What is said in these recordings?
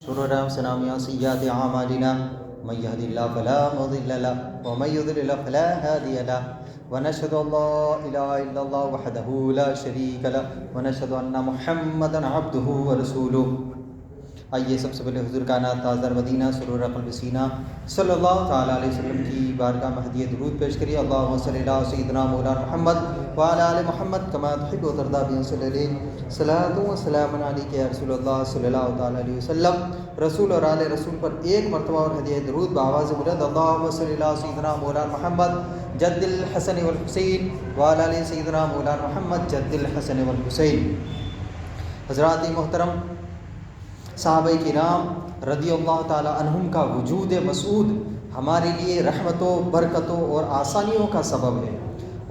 شرور أنفسنا ومن سيئات أعمالنا من يهد الله فلا مضل له ومن يضلل فلا هادي له ونشهد أن لا إله إلا الله وحده لا شريك له ونشهد أن محمدا عبده ورسوله. آئیے سب سے پہلے حضور کائنات تاجدار مدینہ سرور قلب سینہ صلی اللہ تعالیٰ علیہ وسلم کی بارگاہ میں ہدیہ درود پیش کریے. اللہم صلی علی سیدنا مولانا محمد وعلی آل محمد کما تحب و ترضی بہم صلی اللہ صلاۃ و سلام علیک یا رسول اللہ صلی اللہ تعالیٰ علیہ وسلم. رسول اور آل رسول پر ایک مرتبہ اور ہدیہ درود بآواز بلند. اللہم صلی علی سیدنا مولانا محمد جد الحسن والحسین وعلی آل سیدنا مولانا محمد جد الحسن والحسین. حضرات محترم، صحابہ کرام رضی اللہ تعالی عنہم کا وجود مسعود ہمارے لیے رحمتوں، برکتوں اور آسانیوں کا سبب ہے،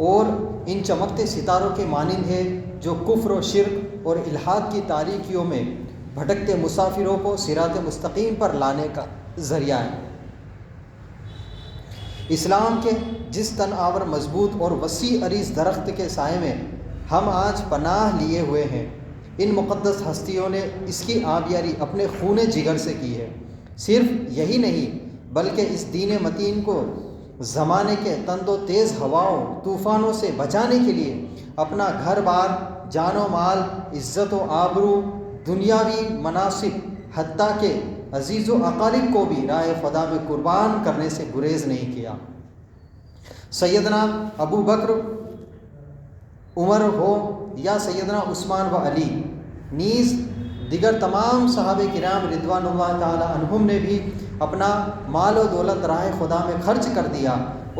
اور ان چمکتے ستاروں کے مانند ہے جو کفر و شرک اور الحاد کی تاریکیوں میں بھٹکتے مسافروں کو صراط مستقیم پر لانے کا ذریعہ ہے. اسلام کے جس تن آور مضبوط اور وسیع عریض درخت کے سائے میں ہم آج پناہ لیے ہوئے ہیں، ان مقدس ہستیوں نے اس کی آبیاری اپنے خون جگر سے کی ہے. صرف یہی نہیں بلکہ اس دین متین کو زمانے کے تند و تیز ہواؤں طوفانوں سے بچانے کے لیے اپنا گھر بار، جان و مال، عزت و آبرو، دنیاوی مناصب، حتیٰ کہ عزیز و اقارب کو بھی راہ خدا میں قربان کرنے سے گریز نہیں کیا. سیدنا ابو بکر، عمر ہو یا سیدنا عثمان و علی، نیز دیگر تمام صحابہ کرام رضوان اللہ تعالی عنہم نے بھی اپنا مال و دولت راہ خدا میں خرچ کر دیا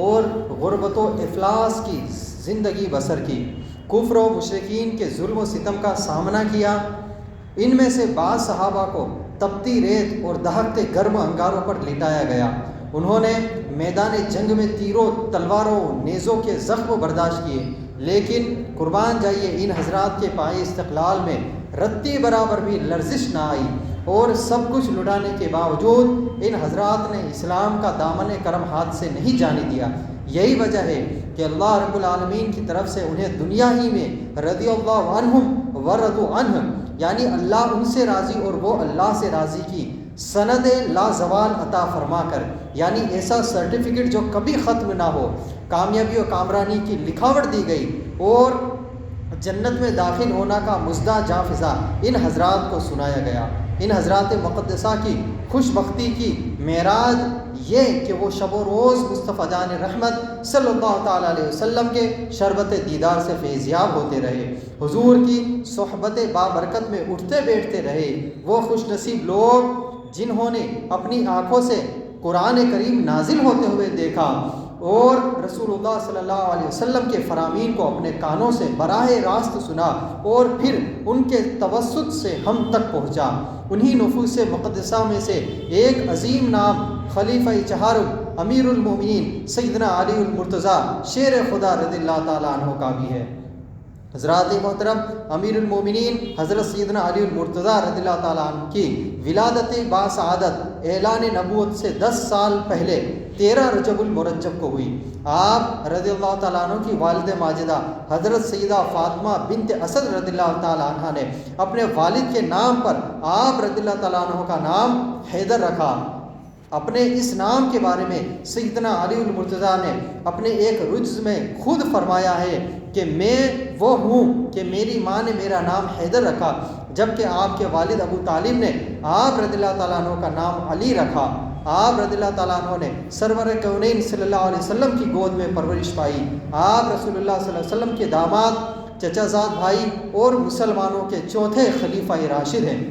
اور غربت و افلاس کی زندگی بسر کی، کفر و مشرکین کے ظلم و ستم کا سامنا کیا. ان میں سے بعض صحابہ کو تپتی ریت اور دہکتے گرم انگاروں پر لٹایا گیا. انہوں نے میدان جنگ میں تیروں، تلواروں، نیزوں کے زخم برداشت کیے، لیکن قربان جائیے ان حضرات کے پائے استقلال میں رتی برابر بھی لرزش نہ آئی، اور سب کچھ لٹانے کے باوجود ان حضرات نے اسلام کا دامن کرم ہاتھ سے نہیں جانے دیا. یہی وجہ ہے کہ اللہ رب العالمین کی طرف سے انہیں دنیا ہی میں رضی اللہ عنہم ورضوا عنہ، یعنی اللہ ان سے راضی اور وہ اللہ سے راضی کی سند لازوال عطا فرما کر، یعنی ایسا سرٹیفکیٹ جو کبھی ختم نہ ہو، کامیابی و کامرانی کی لکھاوٹ دی گئی، اور جنت میں داخل ہونا کا مژدہ جاں فضا ان حضرات کو سنایا گیا. ان حضرات مقدسہ کی خوش بختی کی معراج یہ کہ وہ شب و روز مصطفیٰ جان رحمت صلی اللہ تعالیٰ علیہ وسلم کے شربت دیدار سے فیضیاب ہوتے رہے، حضور کی صحبت بابرکت میں اٹھتے بیٹھتے رہے. وہ خوش نصیب لوگ جنہوں نے اپنی آنکھوں سے قرآن کریم نازل ہوتے ہوئے دیکھا اور رسول اللہ صلی اللہ علیہ وسلم کے فرامین کو اپنے کانوں سے براہ راست سنا اور پھر ان کے توسط سے ہم تک پہنچا. انہی نفوس مقدسہ میں سے ایک عظیم نام خلیفہ چہارم امیر المومنین سیدنا علی المرتضیٰ شیر خدا رضی اللہ تعالیٰ عنہ کا بھی ہے. حضرات محترم، امیر المومنین حضرت سیدنا علی المرتضیٰ رضی اللہ تعالیٰ عنہ کی ولادت باسعادت اعلان نبوت سے 10 سال پہلے 13 رجب المرجب کو ہوئی. آپ رضی اللہ تعالیٰ عنہ کی والد ماجدہ حضرت سیدہ فاطمہ بنت اسد رضی اللہ تعالیٰ عنہ نے اپنے والد کے نام پر آپ رضی اللہ تعالیٰ عنہ کا نام حیدر رکھا. اپنے اس نام کے بارے میں سیدنا علی المرتضیٰ نے اپنے ایک رجز میں خود فرمایا ہے کہ میں وہ ہوں کہ میری ماں نے میرا نام حیدر رکھا، جبکہ آپ کے والد ابو طالب نے آپ رضی اللہ تعالیٰ عنہ کا نام علی رکھا. آپ رضی اللہ تعالیٰ عنہ نے سرور کونین صلی اللہ علیہ وسلم کی گود میں پرورش پائی. آپ رسول اللہ صلی اللہ علیہ وسلم کے داماد، چچا زاد بھائی اور مسلمانوں کے چوتھے خلیفہ راشد ہیں.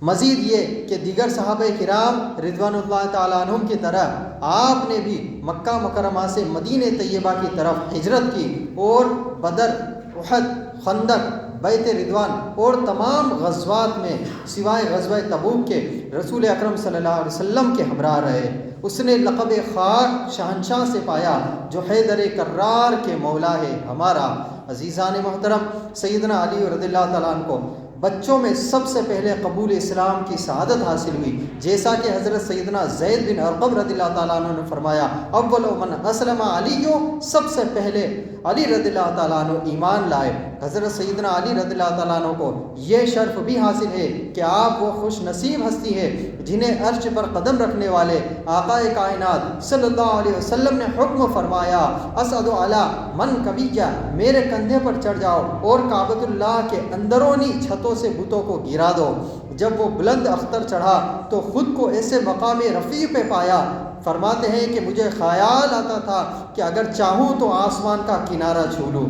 مزید یہ کہ دیگر صحابہ کرام رضوان اللہ تعالیٰ عنہم کی طرح آپ نے بھی مکہ مکرمہ سے مدینہ طیبہ کی طرف ہجرت کی اور بدر، احد، خندق، بیت رضوان اور تمام غزوات میں سوائے غزوہ تبوک کے رسول اکرم صلی اللہ علیہ وسلم کے ہمراہ رہے. اس نے لقب خاک شہنشاہ سے پایا جو حیدر کرار کے مولا ہے ہمارا. عزیزان محترم، سیدنا علی رضی اللہ تعالیٰ عنہ کو بچوں میں سب سے پہلے قبول اسلام کی سعادت حاصل ہوئی، جیسا کہ حضرت سیدنا زید بن ارقم رضی اللہ تعالیٰ عنہ نے فرمایا، اول من اسلم علی، سب سے پہلے علی رضی اللہ تعالیٰ عنہ ایمان لائے۔ حضرت سیدنا علی رضی اللہ تعالیٰ عنہ کو یہ شرف بھی حاصل ہے کہ آپ وہ خوش نصیب ہستی ہے جنہیں عرش پر قدم رکھنے والے آقا کائنات صلی اللہ علیہ وسلم نے حکم فرمایا، اسعد علی من کبیہ، میرے کندھے پر چڑھ جاؤ اور کعبۃ اللہ کے اندرونی چھتوں سے بتوں کو گرا دو۔ جب وہ بلند اختر چڑھا تو خود کو ایسے مقام رفیع پہ پایا، فرماتے ہیں کہ مجھے خیال آتا تھا کہ اگر چاہوں تو آسمان کا کنارہ چھو لوں۔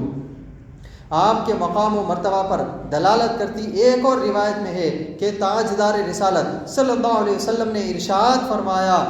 آپ کے مقام و مرتبہ پر دلالت کرتی ایک اور روایت میں ہے کہ تاجدار رسالت صلی اللہ علیہ وسلم نے ارشاد فرمایا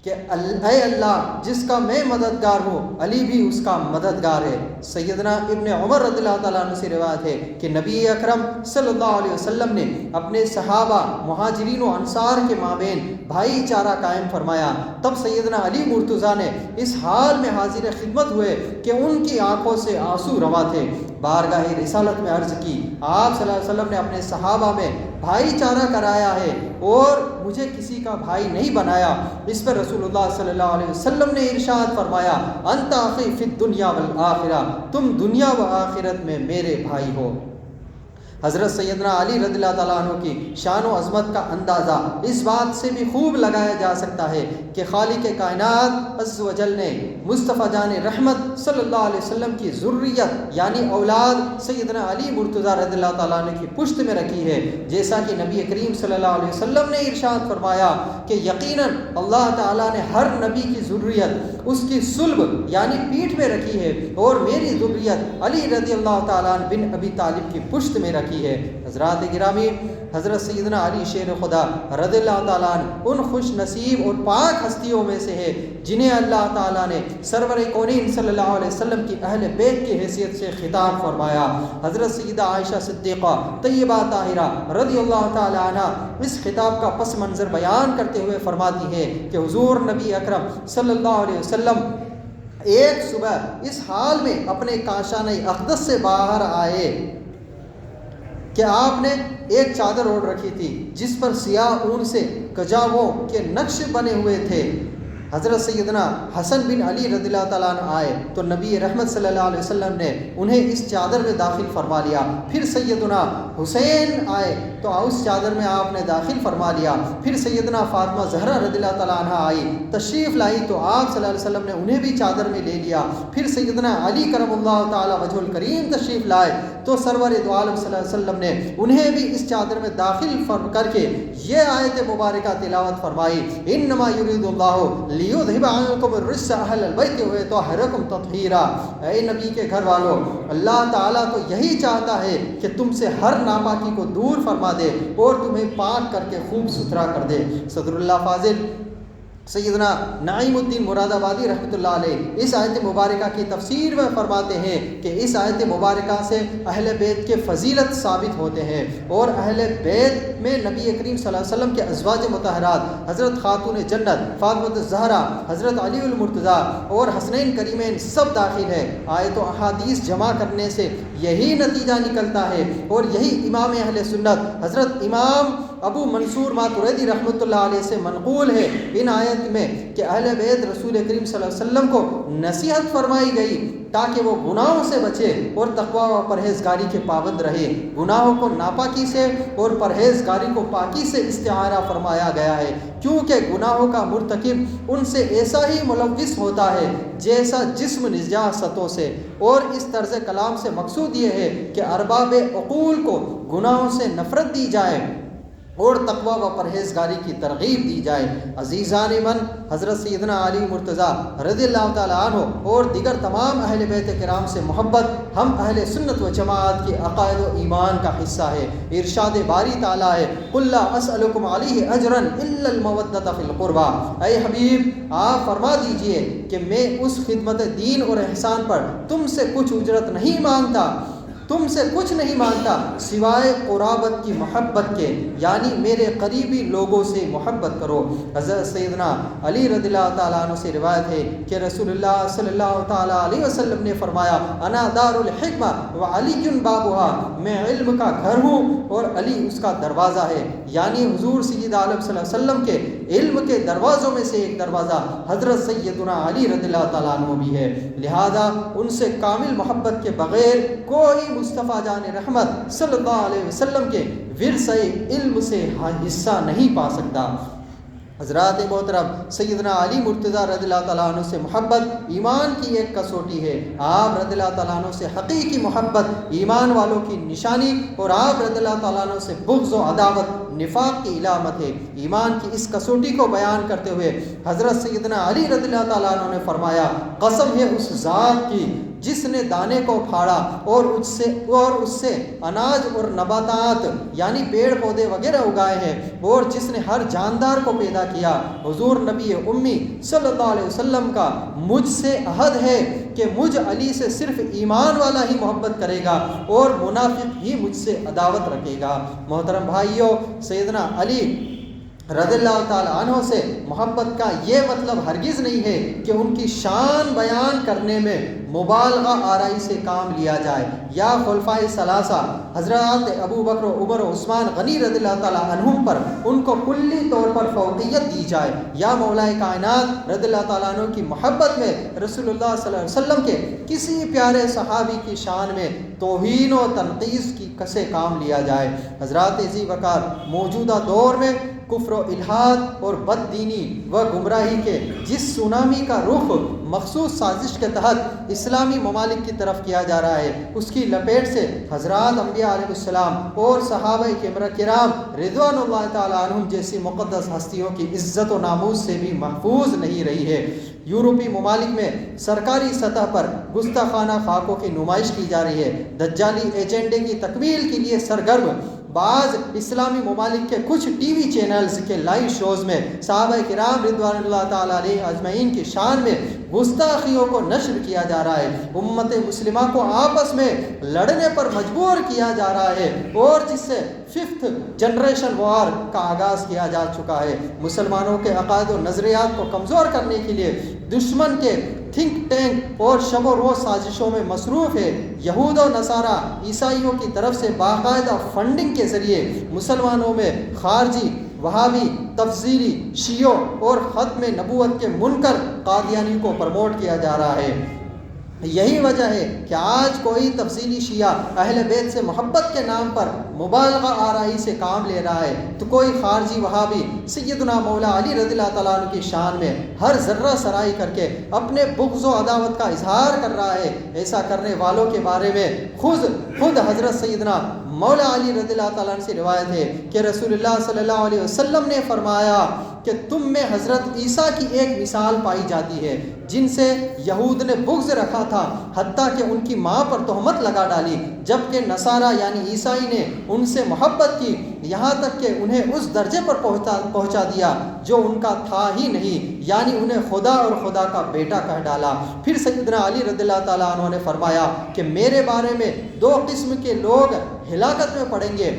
کہ اے اللہ جس کا میں مددگار ہوں علی بھی اس کا مددگار ہے۔ سیدنا ابن عمر رضی اللہ تعالیٰ عنہ سے روایت ہے کہ نبی اکرم صلی اللہ علیہ وسلم نے اپنے صحابہ مہاجرین و انصار کے مابین بھائی چارہ قائم فرمایا۔ تب سیدنا علی مرتضیٰ نے اس حال میں حاضر خدمت ہوئے کہ ان کی آنکھوں سے آنسو رواں تھے۔ بارگاہ رسالت میں عرض کی، آپ صلی اللہ علیہ وسلم نے اپنے صحابہ میں بھائی چارہ کرایا ہے اور مجھے کسی کا بھائی نہیں بنایا۔ اس پر رسول اللہ صلی اللہ علیہ وسلم نے ارشاد فرمایا، انت اخی فی الدنیا والآخرہ، تم دنیا و آخرت میں میرے بھائی ہو۔ حضرت سیدنا علی رضی اللہ تعالیٰ عنہ کی شان و عظمت کا اندازہ اس بات سے بھی خوب لگایا جا سکتا ہے کہ خالق کائنات عز و جل نے مصطفیٰ جان رحمت صلی اللہ علیہ وسلم کی ذریت یعنی اولاد سیدنا علی مرتضیٰ رضی اللہ تعالیٰ عنہ کی پشت میں رکھی ہے، جیسا کہ نبی کریم صلی اللہ علیہ وسلم نے ارشاد فرمایا کہ یقیناً اللہ تعالیٰ نے ہر نبی کی ذریت اس کی صلب یعنی پیٹھ میں رکھی ہے، اور میری ذریت علی رضی اللہ تعالیٰ عنہ بن ابی طالب کی پشت میں رکھی ہے۔ حضرات گرامی، حضرت سیدنا علی شیر خدا رضی اللہ تعالیٰ عنہ ان خوش نصیب اور پاک ہستیوں میں سے ہے جنہیں اللہ تعالیٰ نے سرور کونین صلی اللہ علیہ وسلم کی اہل بیت کی حیثیت سے خطاب فرمایا۔ حضرت سیدہ عائشہ صدیقہ طیبہ طاہرہ رضی اللہ تعالیٰ عنہ اس خطاب کا پس منظر بیان کرتے ہوئے فرماتی ہے کہ حضور نبی اکرم صلی اللہ علیہ وسلم ایک صبح اس حال میں اپنے کاشانہ اقدس سے باہر آئے کہ آپ نے ایک چادر اوڑھ رکھی تھی جس پر سیاہ اون سے کجاووں کے نقش بنے ہوئے تھے۔ حضرت سیدنا حسن بن علی رضی اللہ تعالیٰ عنہ آئے تو نبی رحمت صلی اللہ علیہ وسلم نے انہیں اس چادر میں داخل فرما لیا۔ پھر سیدنا حسین آئے تو اس چادر میں آپ نے داخل فرما لیا۔ پھر سیدنا فاطمہ زہرا رضی اللہ تعالیٰ عنہ آئی، تشریف لائی تو آپ صلی اللہ علیہ وسلم نے انہیں بھی چادر میں لے لیا۔ پھر سیدنا علی کرم اللہ تعالیٰ وجہ الکریم تشریف لائے تو سرور دو عالم صلی اللہ علیہ وسلم نے انہیں بھی اس چادر میں داخل کر کے یہ آیت مبارکہ تلاوت فرمائی، انما یرید اللہ لیذھب عنکم الرجس اہل البیت ویطہرکم تطہیرا۔ اے نبی کے گھر والوں، اللہ تعالیٰ تو یہی چاہتا ہے کہ تم سے ہر ناپاکی کو دور فرما دے اور تمہیں پاک کر کے خوب ستھرا کر دے۔ صدر اللہ فاضل سیدنا نعیم الدین مراد آبادی رحمۃ اللہ علیہ اس آیت مبارکہ کی تفسیر میں فرماتے ہیں کہ اس آیت مبارکہ سے اہل بیت کے فضیلت ثابت ہوتے ہیں، اور اہل بیت میں نبی کریم صلی اللہ علیہ وسلم کے ازواج مطہرات حضرت خاتون جنت فاطمہ الزہرا، حضرت علی المرتضیٰ اور حسنین کریمین سب داخل ہے۔ آیت و احادیث جمع کرنے سے یہی نتیجہ نکلتا ہے، اور یہی امام اہل سنت حضرت امام ابو منصور ماتریدی رحمۃ اللہ علیہ سے منقول ہے ان آیت میں کہ اہل بیت رسول کریم صلی اللہ علیہ وسلم کو نصیحت فرمائی گئی تاکہ وہ گناہوں سے بچے اور تقوی و پرہیزگاری کے پابند رہے۔ گناہوں کو ناپاکی سے اور پرہیزگاری کو پاکی سے استعارہ فرمایا گیا ہے، کیونکہ گناہوں کا مرتکب ان سے ایسا ہی ملوث ہوتا ہے جیسا جسم نجاستوں سے، اور اس طرز کلام سے مقصود یہ ہے کہ ارباب عقول کو گناہوں سے نفرت دی جائے اور تقوی و پرہیزگاری کی ترغیب دی جائے۔ عزیزان من، حضرت سیدنا علی مرتضیٰ رضی اللہ تعالیٰ عنہ اور دیگر تمام اہل بیت کرام سے محبت ہم اہل سنت و جماعت کے عقائد و ایمان کا حصہ ہے۔ ارشاد باری تعالیٰ ہے، قل لا اسألکم علیہ اجرا الا المودۃ فی القربى۔ اے حبیب، آپ فرما دیجئے کہ میں اس خدمت دین اور احسان پر تم سے کچھ اجرت نہیں مانگتا، تم سے کچھ نہیں مانتا سوائے قرابت کی محبت کے، یعنی میرے قریبی لوگوں سے محبت کرو۔ حضرت سیدنا علی رضی اللہ تعالیٰ عنہ سے روایت ہے کہ رسول اللہ صلی اللہ تعالیٰ علیہ وسلم نے فرمایا انا دار الحکمہ وعلی بابھا، میں علم کا گھر ہوں اور علی اس کا دروازہ ہے، یعنی حضور سید عالم صلی اللہ علیہ وسلم کے علم کے دروازوں میں سے ایک دروازہ حضرت سیدنا علی رضی اللہ تعالیٰ عنہ بھی ہے۔ لہذا ان سے کامل محبت کے بغیر کوئی مصطفیٰ جان رحمت صلی اللہ علیہ وسلم کے ورثہ علم سے حصہ نہیں پا سکتا۔ حضرات محترم، سیدنا علی مرتضیٰ رضی اللہ تعالیٰ عنہ سے محبت ایمان کی ایک کسوٹی ہے۔ آپ رضی اللہ تعالیٰ عنہ سے حقیقی محبت ایمان والوں کی نشانی، اور آپ رضی اللہ تعالیٰ عنہ سے بغض و عداوت نفاق کی علامت ہے۔ ایمان کی اس کسوٹی کو بیان کرتے ہوئے حضرت سیدنا علی رضی اللہ تعالیٰ عنہ نے فرمایا قسم ہے اس ذات کی جس نے دانے کو پھاڑا اور اس سے اناج اور نباتات یعنی پیڑ پودے وغیرہ اگائے ہیں، اور جس نے ہر جاندار کو پیدا کیا۔ حضور نبی امی صلی اللہ علیہ وسلم کا مجھ سے عہد ہے کہ مجھ علی سے صرف ایمان والا ہی محبت کرے گا اور منافق ہی مجھ سے عداوت رکھے گا۔ محترم بھائیوں، سیدنا علی رضی اللہ تعالیٰ عنہ سے محبت کا یہ مطلب ہرگز نہیں ہے کہ ان کی شان بیان کرنے میں مبالغہ آرائی سے کام لیا جائے، یا خلفائے ثلاثہ حضرات ابو بکر و عمر و عثمان غنی رضی اللہ تعالیٰ عنہم پر ان کو کلی طور پر فوقیت دی جائے، یا مولا کائنات رضی اللہ تعالیٰ عنہ کی محبت میں رسول اللہ صلی اللہ علیہ وسلم کے کسی پیارے صحابی کی شان میں توہین و تنقیص کی کسے کام لیا جائے۔ حضرات ذی وقار، موجودہ دور میں کفر و الحاد اور بد دینی و گمراہی کے جس سونامی کا رخ مخصوص سازش کے تحت اسلامی ممالک کی طرف کیا جا رہا ہے، اس کی لپیٹ سے حضرات انبیاء علیہ السلام اور صحابہ کرام رضوان اللہ تعالیٰ عنہم جیسی مقدس ہستیوں کی عزت و ناموس سے بھی محفوظ نہیں رہی ہے۔ یورپی ممالک میں سرکاری سطح پر گستاخانہ خاکوں کی نمائش کی جا رہی ہے۔ دجالی ایجنڈے کی تکمیل کے لیے سرگرم بعض اسلامی ممالک کے کچھ ٹی وی چینلز کے لائیو شوز میں صحابہ کرام رضوان اللہ تعالیٰ علیہ اجمعین کی شان میں گستاخیوں کو نشر کیا جا رہا ہے۔ امت مسلمہ کو آپس میں لڑنے پر مجبور کیا جا رہا ہے، اور جس سے 5th جنریشن وار کا آغاز کیا جا چکا ہے۔ مسلمانوں کے عقائد و نظریات کو کمزور کرنے کے لیے دشمن کے تھنک ٹینک اور شب و روز سازشوں میں مصروف ہے۔ یہود و نصارہ عیسائیوں کی طرف سے باقاعدہ فنڈنگ کے ذریعے مسلمانوں میں خارجی، وہابی، تفضیلی، شیعوں اور ختم نبوت کے منکر قادیانی کو پروموٹ کیا جا رہا ہے۔ یہی وجہ ہے کہ آج کوئی تفضیلی شیعہ اہل بیت سے محبت کے نام پر مبالغہ آرائی سے کام لے رہا ہے، تو کوئی خارجی وہابی سیدنا مولا علی رضی اللہ تعالیٰ عنہ کی شان میں ہر ذرہ سرائی کر کے اپنے بغض و عداوت کا اظہار کر رہا ہے۔ ایسا کرنے والوں کے بارے میں خود حضرت سیدنا مولا علی رضی اللہ تعالیٰ عنہ سے روایت ہے کہ رسول اللہ صلی اللہ علیہ وسلم نے فرمایا کہ تم میں حضرت عیسیٰ کی ایک مثال پائی جاتی ہے جن سے یہود نے بغض رکھا تھا، حتیٰ کہ ان کی ماں پر تہمت لگا ڈالی، جبکہ نصارہ یعنی عیسائی نے ان سے محبت کی، یہاں تک کہ انہیں اس درجے پر پہنچا دیا جو ان کا تھا ہی نہیں، یعنی انہیں خدا اور خدا کا بیٹا کہہ ڈالا۔ پھر سیدنا علی رضی اللہ تعالیٰ عنہ نے فرمایا کہ میرے بارے میں 2 قسم کے لوگ ہلاکت میں پڑیں گے،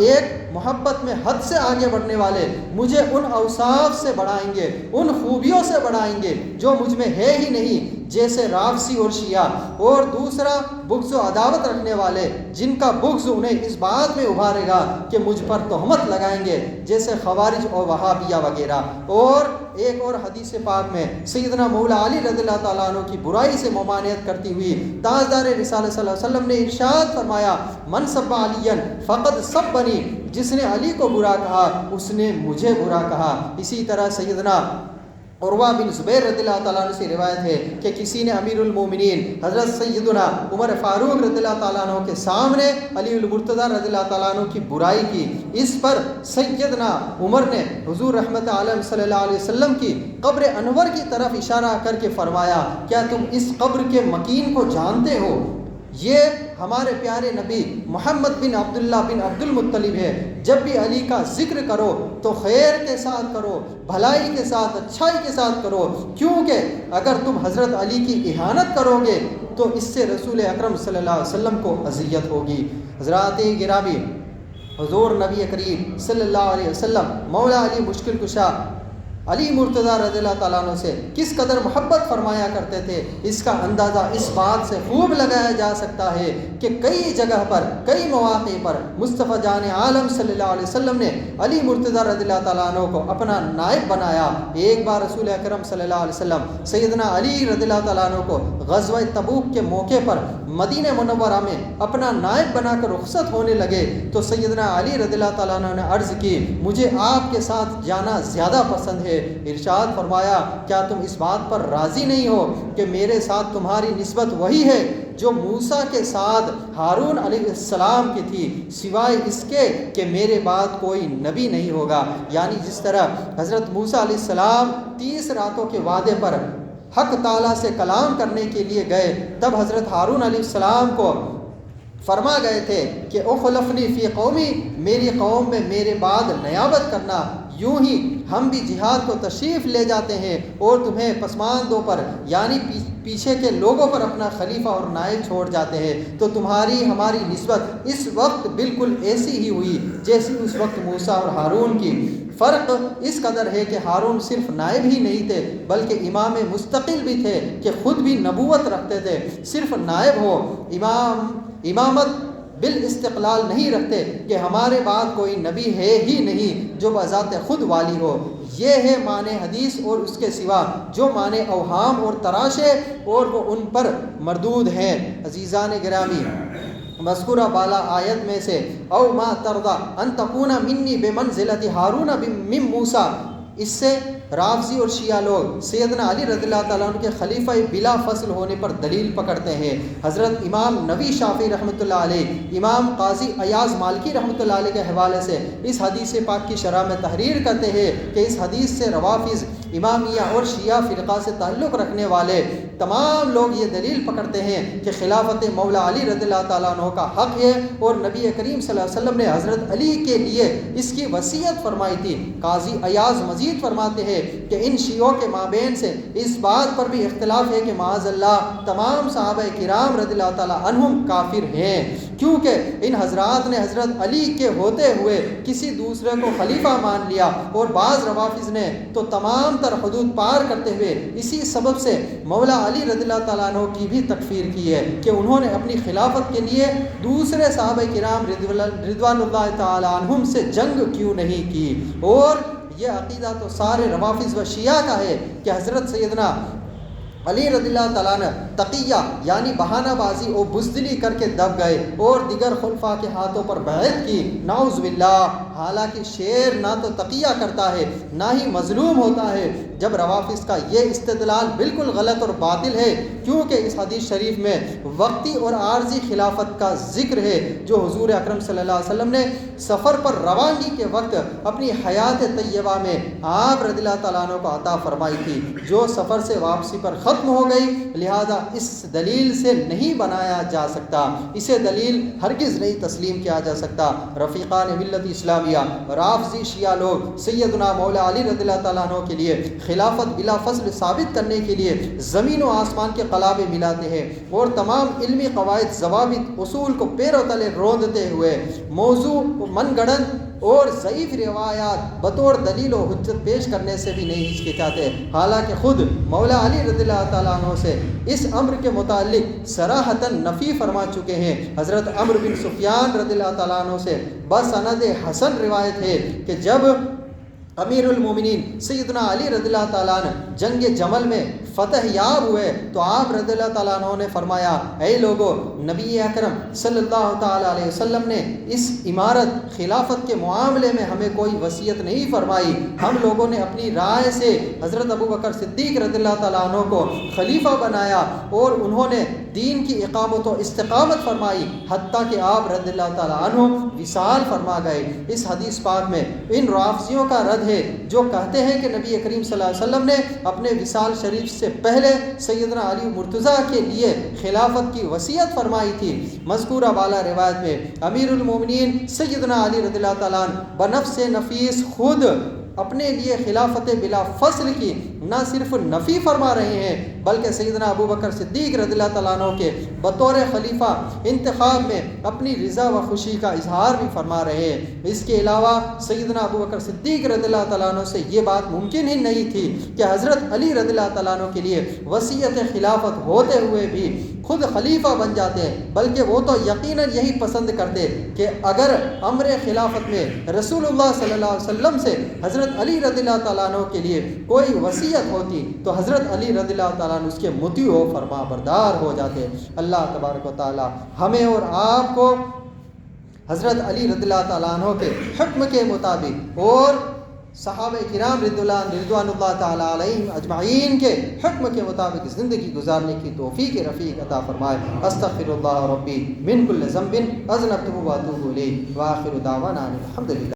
ایک محبت میں حد سے آگے بڑھنے والے مجھے ان اوصاف سے بڑھائیں گے، ان خوبیوں سے بڑھائیں گے جو مجھ میں ہے ہی نہیں، جیسے رافضی اور شیعہ، اور دوسرا بغض و عداوت رکھنے والے جن کا بغض انہیں اس بات میں ابھارے گا کہ مجھ پر تہمت لگائیں گے، جیسے خوارج اور وہابیہ وغیرہ۔ اور ایک اور حدیث پاک میں سیدنا مولا علی رضی اللہ تعالیٰ عنہ کی برائی سے ممانعت کرتی ہوئی تاجدار رسالت صلی اللہ علیہ وسلم نے ارشاد فرمایا من سب علی فقد سبنی، جس نے علی کو برا کہا اس نے مجھے برا کہا۔ اسی طرح سیدنا عروہ بن زبیر رضی اللہ تعالیٰ عنہ سے روایت ہے کہ کسی نے امیر المومنین حضرت سیدنا عمر فاروق رضی اللہ تعالیٰ عنہ کے سامنے علی المرتضیٰ رضی اللہ تعالیٰ عنہ کی برائی کی۔ اس پر سیدنا عمر نے حضور رحمت عالم صلی اللہ علیہ وسلم کی قبر انور کی طرف اشارہ کر کے فرمایا کیا تم اس قبر کے مکین کو جانتے ہو؟ یہ ہمارے پیارے نبی محمد بن عبداللہ بن عبد المطلب ہے۔ جب بھی علی کا ذکر کرو تو خیر کے ساتھ کرو، بھلائی کے ساتھ، اچھائی کے ساتھ کرو، کیونکہ اگر تم حضرت علی کی اہانت کرو گے تو اس سے رسول اکرم صلی اللہ علیہ وسلم کو اذیت ہوگی۔ حضرات گرامی، حضور نبی کریم صلی اللہ علیہ وسلم مولا علی مشکل کشا علی مرتضیٰ رضی اللہ تعالیٰ عنہ سے کس قدر محبت فرمایا کرتے تھے، اس کا اندازہ اس بات سے خوب لگایا جا سکتا ہے کہ کئی جگہ پر، کئی مواقع پر مصطفیٰ جان عالم صلی اللہ علیہ وسلم نے علی مرتضیٰ رضی اللہ تعالیٰ عنہ کو اپنا نائب بنایا۔ ایک بار رسول اکرم صلی اللہ علیہ وسلم سیدنا علی رضی اللہ تعالیٰ عنہ کو غزوہ تبوک کے موقع پر مدینہ منورہ میں اپنا نائب بنا کر رخصت ہونے لگے تو سیدنا علی رضی اللہ تعالیٰ عنہ نے عرض کی، مجھے آپ کے ساتھ جانا زیادہ پسند ہے۔ ارشاد فرمایا، کیا تم اس بات پر راضی نہیں ہو کہ میرے ساتھ تمہاری نسبت وہی ہے جو موسیٰ کے ساتھ ہارون علیہ السلام کی تھی، سوائے اس کے کہ میرے بعد کوئی نبی نہیں ہوگا۔ یعنی جس طرح حضرت موسیٰ علیہ السلام 30 راتوں کے وعدے پر حق تعالیٰ سے کلام کرنے کے لیے گئے، تب حضرت ہارون علیہ السلام کو فرما گئے تھے کہ اخلفنی فی قومی، میری قوم میں میرے بعد نیابت کرنا۔ یوں ہی ہم بھی جہاد کو تشریف لے جاتے ہیں اور تمہیں پسماندوں پر یعنی پیچھے کے لوگوں پر اپنا خلیفہ اور نائب چھوڑ جاتے ہیں، تو تمہاری ہماری نسبت اس وقت بالکل ایسی ہی ہوئی جیسی اس وقت موسیٰ اور ہارون کی۔ فرق اس قدر ہے کہ ہارون صرف نائب ہی نہیں تھے بلکہ امام مستقل بھی تھے کہ خود بھی نبوت رکھتے تھے۔ صرف نائب ہو، امامت بالاستقلال نہیں رکھتے کہ ہمارے بعد کوئی نبی ہے ہی نہیں جو بذات خود والی ہو۔ یہ ہے معنی حدیث، اور اس کے سوا جو معنی اوہام اور تراشے اور وہ ان پر مردود ہیں۔ عزیزان گرامی، مذکورہ بالا آیت میں سے او ما ترضا ان تکون منی بمنزلت ہارون من موسیٰ، اس سے رافضی اور شیعہ لوگ سیدنا علی رضی اللہ تعالیٰ عنہ کے خلیفہ بلا فصل ہونے پر دلیل پکڑتے ہیں۔ حضرت امام نوی شافعی رحمۃ اللہ علیہ، امام قاضی ایاز مالکی رحمۃ اللہ علیہ کے حوالے سے اس حدیث پاک کی شرح میں تحریر کرتے ہیں کہ اس حدیث سے روافض، امامیہ اور شیعہ فرقہ سے تعلق رکھنے والے تمام لوگ یہ دلیل پکڑتے ہیں کہ خلافت مولا علی رضی اللہ تعالیٰ عنہ کا حق ہے، اور نبی کریم صلی اللہ علیہ وسلم نے حضرت علی کے لیے اس کی وصیت فرمائی تھی۔ قاضی ایاز مزید فرماتے ہیں کہ ان شیعوں کے مابین سے اس بات پر بھی اختلاف ہے کہ معاذ اللہ تمام صحابہ کرام رضی اللہ تعالیٰ عنہم کافر ہیں، کیونکہ ان حضرات نے حضرت علی کے ہوتے ہوئے کسی دوسرے کو خلیفہ مان لیا، اور بعض روافض نے تو تمام تر حدود پار کرتے ہوئے اسی سبب سے مولا علی رضی اللہ تعالیٰ عنہ کی بھی تکفیر کی ہے کہ انہوں نے اپنی خلافت کے لیے دوسرے صحابہ کرام رضوان اللہ تعالیٰ عنہم سے جنگ کیوں نہیں کی۔ اور یہ عقیدہ تو سارے روافض و شیعہ کا ہے کہ حضرت سیدنا علی رضی اللہ تعالیٰ نے تقیہ یعنی بہانہ بازی اور بزدلی کر کے دب گئے اور دیگر خلفاء کے ہاتھوں پر بیعت کی، نعوذ باللہ۔ حالانکہ شیر نہ تو تقیہ کرتا ہے نہ ہی مظلوم ہوتا ہے۔ جب روافض کا یہ استدلال بالکل غلط اور باطل ہے، کیونکہ اس حدیث شریف میں وقتی اور عارضی خلافت کا ذکر ہے جو حضور اکرم صلی اللہ علیہ وسلم نے سفر پر روانگی کے وقت اپنی حیات طیبہ میں آپ رضی اللہ تعالیٰ عنہ کو عطا فرمائی تھی، جو سفر سے واپسی پر ختم ہو گئی، لہذا اس دلیل سے نہیں بنایا جا سکتا، اسے دلیل ہرگز نہیں تسلیم کیا جا سکتا۔ رفیقان ملت اسلامیہ، رافضی شیعہ لوگ سیدنا مولا علی رضی اللہ تعالیٰ عنہ کے لیے خلافت بلا فصل ثابت کرنے کے لیے زمین و آسمان کے قلابے ملاتے ہیں، اور تمام علمی قواعد، ضوابط، اصول کو پیروں تلے روندتے ہوئے موضوع من گڑھن اور ضعیف روایات بطور دلیل و حجت پیش کرنے سے بھی نہیں ہچکچاتے، حالانکہ خود مولا علی رضی اللہ تعالیٰ عنہ سے اس امر کے متعلق صراحتاً نفی فرما چکے ہیں۔ حضرت عمرو بن سفیان رضی اللہ تعالیٰ عنہ سے بسند حسن روایت ہے کہ جب امیر المومنین سیدنا علی رضی اللہ تعالیٰ عنہ جنگ جمل میں فتح یاب ہوئے تو آپ رضی اللہ تعالیٰ عنہ نے فرمایا، اے لوگو، نبی اکرم صلی اللہ تعالیٰ علیہ وسلم نے اس امارت خلافت کے معاملے میں ہمیں کوئی وصیت نہیں فرمائی، ہم لوگوں نے اپنی رائے سے حضرت ابو بکر صدیق رضی اللہ تعالیٰ عنہ کو خلیفہ بنایا، اور انہوں نے دین کی اقامت و استقامت فرمائی، حتیٰ کہ آپ رضی اللہ تعالیٰ عنہ وصال فرما گئے۔ اس حدیث پاک میں ان رافضیوں کا رد ہے جو کہتے ہیں کہ نبی کریم صلی اللہ علیہ وسلم نے اپنے وصال شریف سے پہلے سیدنا علی مرتضیٰ کے لیے خلافت کی وصیت فرمائی تھی۔ مذکورہ بالا روایت میں امیر المومنین سیدنا علی رضی اللہ تعالیٰ عنہ بنفس نفیس خود اپنے لیے خلافت بلا فصل کی نہ صرف نفی فرما رہے ہیں بلکہ سیدنا ابو بکر صدیق رضی اللہ تعالیٰ عنہ کے بطور خلیفہ انتخاب میں اپنی رضا و خوشی کا اظہار بھی فرما رہے ہیں۔ اس کے علاوہ سیدنا ابو بکر صدیق رضی اللہ تعالیٰ عنہ سے یہ بات ممکن ہی نہیں تھی کہ حضرت علی رضی اللہ تعالیٰ عنہ کے لیے وصیت خلافت ہوتے ہوئے بھی خود خلیفہ بن جاتے، بلکہ وہ تو یقیناً یہی پسند کرتے کہ اگر امر خلافت میں رسول اللہ صلی اللہ علیہ وسلم سے حضرت علی رضی اللہ تعالیٰ عنہ کے لیے کوئی وصیت ہوتی تو حضرت علی رضی اللہ تعالیٰ عنہ اس کے مطیع و فرما بردار ہو جاتے۔ اللہ تبارک و تعالیٰ ہمیں اور آپ کو حضرت علی رضی اللہ تعالیٰ عنہ کے حکم کے مطابق اور صحابہ کرام رضوان اللہ تعالیٰ علیہم اجمعین کے حکم کے مطابق زندگی گزارنے کی توفیق رفیق عطا فرمائے۔ استغفر اللہ ربی من کل ذنب اذنبتہ واتوب الیہ، وآخر دعوانا الحمد للہ۔